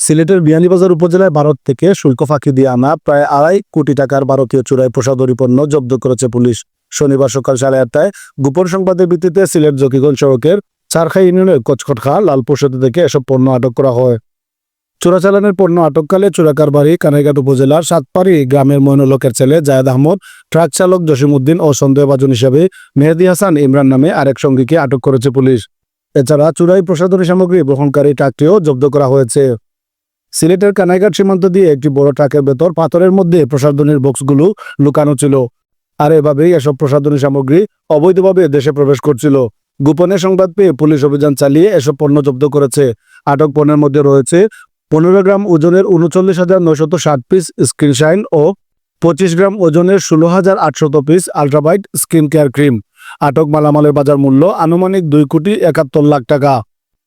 সিলেটের বিয়ানীবাজার উপজেলায় ভারত থেকে শুল্ক ফাঁকি দিয়ে আনা প্রায় 2.5 কোটি টাকার ভারতীয় চোরাই প্রসাধনী পণ্য জব্দ করেছে পুলিশ। শনিবার সকাল 8:30টায় গোপন সংবাদের ভিত্তিতে সিলেট জকিগঞ্জ সড়কের চারখাই ইউনিয়নের কচকটখা লালপুর সেতু থেকে এসব পণ্য আটক করা হয়। চোরাচালানের পণ্য আটককালে চোরাকারবারি কানাইঘাট উপজেলার সাতপাড়ি গ্রামের মইনুল-হকের ছেলে জায়েদ আহমদ, ট্রাক চালক জসিমউদ্দিন ও সন্দেহভাজন হিসেবে মেহেদী হাসান ইমরান নামে আরেক সঙ্গীকে আটক করেছে পুলিশ। এছাড়া চোরাই প্রসাধনী সামগ্রী বহনকারী ট্রাকটিও জব্দ করা হয়েছে। সিলেটের কানাইঘাট সীমান্ত দিয়ে একটি বড় ট্রাকের ভেতর পাথরের মধ্যে প্রসাধনীর বক্সগুলো লুকানো ছিল, আর এভাবেই এসব প্রসাধনী সামগ্রী অবৈধভাবে দেশে প্রবেশ করছিল। গোপনে সংবাদ পেয়ে পুলিশ অভিযান চালিয়ে এসব পণ্য জব্দ করেছে। আটক পণ্যের মধ্যে রয়েছে 15 গ্রাম ওজনের 39,960 পিস স্কিন শাইন ও 25 গ্রাম ওজনের 16,800 পিস আল্ট্রাবাইট স্কিন কেয়ার ক্রিম। আটক মালামালের বাজার মূল্য আনুমানিক 2,71,00,000 টাকা।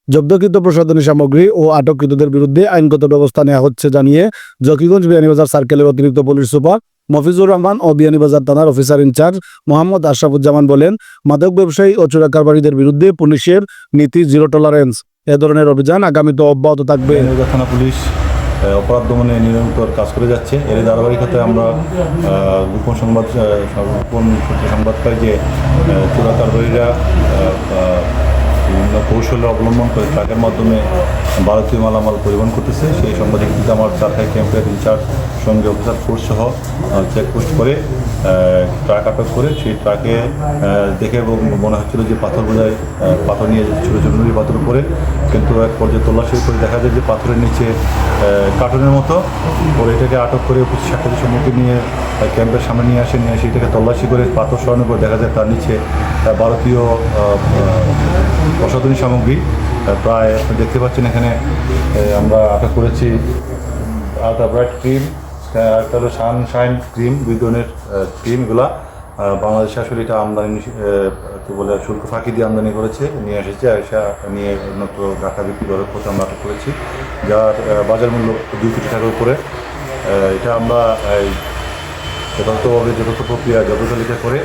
জব্দকৃত প্রসাধনী সামগ্রী ও আটককৃতদের বিরুদ্ধে আইনগত ব্যবস্থা নেওয়া হচ্ছে জানিয়ে জকিগঞ্জ বিয়ানীবাজার সার্কেলের অতিরিক্ত পুলিশ সুপার মফিজুর রহমান ও বিয়ানীবাজার থানার অফিসার ইনচার্জ মোহাম্মদ আশরাফুজ্জামান বলেন, মাদক ব্যবসায়ী ও চোরাকারবারিদের বিরুদ্ধে পুলিশের নীতি জিরো টলারেন্স। এ ধরনের অভিযান আগামীতে অব্যাহত থাকবে। থানা পুলিশ অপরাধ দমনে নিরন্তর কাজ করে যাচ্ছে। এর ধারাবাহিকতায় আমরা গোপন সংবাদ পাই যে চোরাকারবারিরা বিভিন্ন কৌশল অবলম্বন করে ট্রাকের মাধ্যমে ভারতীয় মালামাল পরিবহন করতেছে। সেই সংবাদের ভিত্তিতে আমার চারখাই ক্যাম্পের ইনচার্জ সঙ্গে অফিসার ফোর্স সহ চেকপোস্ট করে ট্রাক আটক করে সেই ট্রাকে দেখে এবং মনে হচ্ছিল যে পাথর বোঝায় পাথর নিয়ে ছোটো ছোটো নুড়ি পাথর উপরে, কিন্তু এক পর্যায়ে তল্লাশি করে দেখা যায় যে পাথরের নিচে কার্টুনের মতো। পরে এটাকে আটক করে সাক্ষাতের সম্মুখীন নিয়ে ক্যাম্পের সামনে নিয়ে আসে এটাকে তল্লাশি করে পাথর সরানোর পর দেখা যায় তার নিচে ভারতীয় প্রসাধনী সামগ্রী প্রায় আপনি দেখতে পাচ্ছেন এখানে আমরা আটক করেছি আল্ট্রাব্রাইট ক্রিম, একটা হলো সানশাইন ক্রিম, 2 ধরনের ক্রিম। এগুলা বাংলাদেশে আসলে এটা আমদানি কী বলে শুল্ক ফাঁকি দিয়ে আমদানি করেছে, নিয়ে এসেছে, নিয়ে উন্নত ঢাকা বিক্রি করার পথে আমরা আটক করেছি, যার বাজার মূল্য 2 কোটি টাকার উপরে। এটা আমরা যথাযথ প্রক্রিয়া জবরদলিকা করে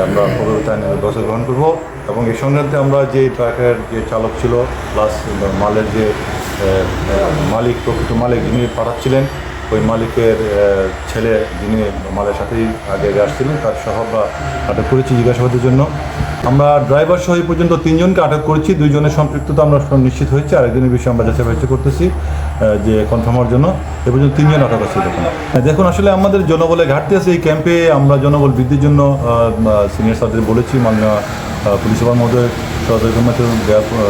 আমরা পরবর্তী আইনের ব্যবস্থা গ্রহণ করব। এবং এই সংক্রান্তে আমরা যে ট্রাকের যে চালক ছিল প্লাস মালের যে প্রকৃত মালিক যিনি পাঠাচ্ছিলেন, ওই মালিকের ছেলে যিনি মালের সাথেই আগে আসছিলেন, তার সহ আমরা আটক করেছি জিজ্ঞাসাবাদের জন্য। আমরা ড্রাইভার সহ এই পর্যন্ত 3 জনকে আটক করেছি। 2 জনের সম্পৃক্ততা আমরা নিশ্চিত হয়েছে, আরেকজনের বিষয়ে আমরা যাচাই করতেছি যে কনফার্ম হওয়ার জন্য। এ পর্যন্ত 3 জন আটক আছে। দেখুন আসলে আমাদের জনবলে ঘাটতি আছে। এই ক্যাম্পে আমরা জনবল বৃদ্ধির জন্য সিনিয়র স্যারদের বলেছি, মাননীয় পুলিশ সুপার মহোদয়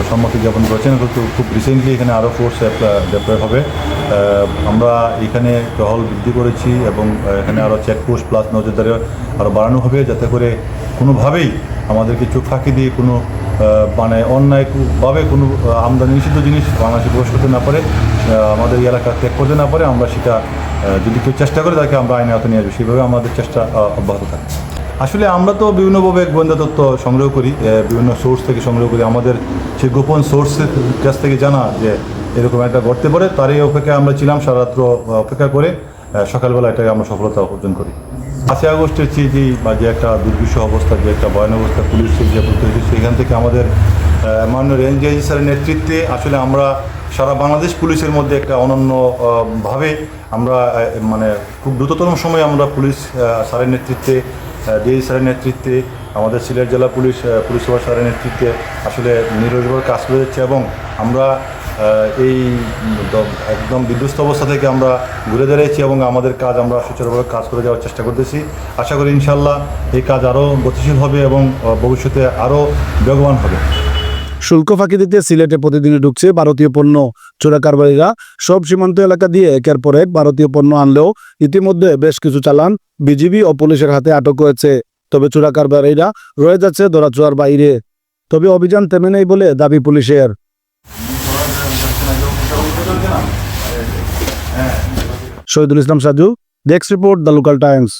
সম্মতি জ্ঞাপন করেছেন। খুব রিসেন্টলি এখানে আরও ফোর্স ডেপ্লয় হবে। আমরা এখানে টহল বৃদ্ধি করেছি এবং এখানে আরও চেকপোস্ট প্লাস নজরদারি আরও বাড়ানো হবে, যাতে করে কোনোভাবেই আমাদেরকে চোখ ফাঁকি দিয়ে কোনো মানে অন্যায়ভাবে কোনো আমদানি নিষিদ্ধ জিনিস বাংলাদেশে প্রবেশ করতে না পারে, আমাদের এই এলাকা ত্যাগ করতে না পারে। আমরা সেটা যদি কেউ চেষ্টা করে তাকে আমরা আইনে আওতায় নিয়ে আসবো, সেইভাবে আমাদের চেষ্টা অব্যাহত থাকে। আসলে আমরা তো বিভিন্নভাবে গোয়েন্দা তথ্য সংগ্রহ করি, বিভিন্ন সোর্স থেকে সংগ্রহ করি। আমাদের সেই গোপন সোর্সের কাছ থেকে জানা যে এরকম একটা ঘটতে পারে, তারই অপেক্ষায় আমরা ছিলাম। সারারাত্র অপেক্ষা করে সকালবেলা এটাকে আমরা সফলতা অর্জন করি। 5ই আগস্টের যে একটা দুর্বিষহ অবস্থা, যে একটা ভয়ানক অবস্থা পুলিশের যে প্রতিনিধি, সেখান থেকে আমাদের মাননীয় রেঞ্জ আইজি স্যারের নেতৃত্বে আসলে আমরা সারা বাংলাদেশ পুলিশের মধ্যে একটা অনন্যভাবে আমরা মানে খুব দ্রুততম সময়ে আমরা পুলিশ স্যারের নেতৃত্বে, ডিআইজি স্যারের নেতৃত্বে, আমাদের সিলেট জেলা পুলিশ সুপার স্যারের নেতৃত্বে আসলে নিরলসভাবে কাজ করে যাচ্ছে। এবং আমরা এই একদম বিধ্বস্ত অবস্থা থেকে আমরা ঘুরে দাঁড়িয়েছি এবং আমাদের কাজ আমরা সুচারুভাবে কাজ করে যাওয়ার চেষ্টা করতেছি। আশা করি ইনশাল্লাহ এই কাজ আরও গতিশীল হবে এবং ভবিষ্যতে আরও বেগবান হবে। শুল্ক ফাঁকি দিতে সিলেটে প্রতিদিনই ঢুকছে ভারতীয় পণ্য। চোরাকারবারিরা সব সীমান্ত এলাকা দিয়ে একের পর এক ভারতীয় পণ্য আনলেও ইতিমধ্যে বেশ কিছু চালান বিজিবি ও পুলিশের হাতে আটক হয়েছে। তবে চোরাকারবারিরা রয়ে যাচ্ছে ধরাছোঁয়ার বাইরে। তবে অভিযান থেমে নেই বলে দাবি পুলিশের। Shahidul Islam Saju, desk report, the local Times.